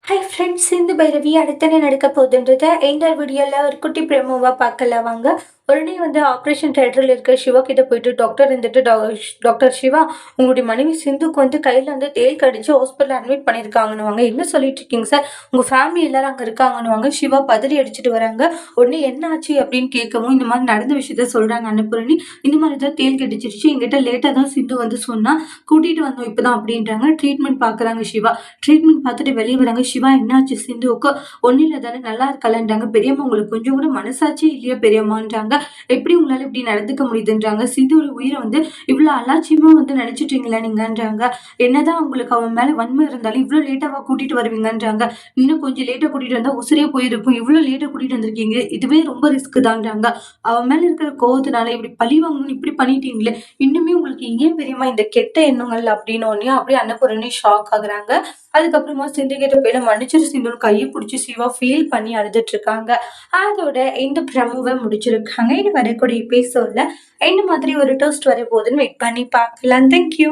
Hi friends, Sindhu Bhairavi அடுத்து என்ன நடக்க போகுதுன்றத இந்த வீடியோவில் ஒரு குட்டி ப்ரோமோவாக பார்க்கலாம் வாங்க. உடனே ஆப்ரேஷன் தியேட்டரில் இருக்க சிவா கிட்ட போயிட்டு டாக்டர் இருந்துட்டு டாக்டர் சிவா, உங்களுடைய மனைவி சிந்துக்கு கையில் தேள் கடிச்சு ஹாஸ்பிட்டலில் அட்மிட் பண்ணியிருக்காங்கன்னு என்ன சொல்லிட்டு இருக்கீங்க சார்? உங்கள் ஃபேமிலி எல்லாரும் அங்கே இருக்காங்கன்னு சிவா பதறி அடிச்சுட்டு வராங்க. உடனே என்ன ஆச்சு அப்படின்னு கேட்கவும் இந்த மாதிரி நடந்த விஷயத்த சொல்கிறாங்க அன்னபூரணி. இந்த மாதிரி தான் தேள் கடிச்சிருச்சு, எங்கிட்ட லேட்டாக தான் சிந்து சொன்னால் கூட்டிகிட்டு வந்தோம் இப்போ தான் அப்படின்றாங்க. ட்ரீட்மெண்ட் பார்க்குறாங்க சிவா. ட்ரீட்மெண்ட் பார்த்துட்டு வெளியே வராங்க. சிவா, என்னாச்சு சிந்துவுக்கு? ஒன்னும் இல்லை தானே, நல்லா இருக்கலன்றாங்க. பெரியம்மா, உங்களுக்கு கொஞ்சம் கூட மனசாட்சி இல்லையா பெரியம்மான்றாங்க. எப்படி உங்களால இப்படி நடந்துக்க முடியுதுன்றாங்க. சிந்துவோட உயிரை இவ்வளவு அலாட்சியமா நினைச்சிட்டீங்களா நீங்கன்றாங்க. என்னதான் உங்களுக்கு அவன் மேல வன்மை இருந்தாலும் இவ்வளவு லேட்டாவா கூட்டிட்டு வருவீங்கன்றாங்க. இன்னும் கொஞ்சம் லேட்டா கூட்டிட்டு வந்தா உசிரே போயிருக்கும், இவ்வளவு லேட்டா கூட்டிட்டு வந்திருக்கீங்க, இதுவே ரொம்ப ரிஸ்க் தான்றாங்க. அவன் மேல இருக்கிற கோவத்தினால இப்படி பழி வாங்கணும்னு இப்படி பண்ணிட்டீங்களே, இன்னுமே உங்களுக்கு ஏன் பெரியம்மா இந்த கெட்ட எண்ணங்கள் அப்படின்னு அப்படியே அன்னபூரணி ஷாக் ஆகுறாங்க. அதுக்கப்புறமா சிந்து கிட்ட போய் மன்னிச்சிரு சிந்துன்னு கையை பிடிச்சி சிவா ஃபீல் பண்ணி அழுதுட்டு இருக்காங்க. அதோட இந்த ப்ரமோவை முடிச்சிருக்காங்க. இனி வரக்கூடிய எபிசோட்ல என்ன மாதிரி ஒரு டோஸ்ட் வர போகுதுன்னு வெயிட் பண்ணி பார்க்கலாம். தேங்க்யூ.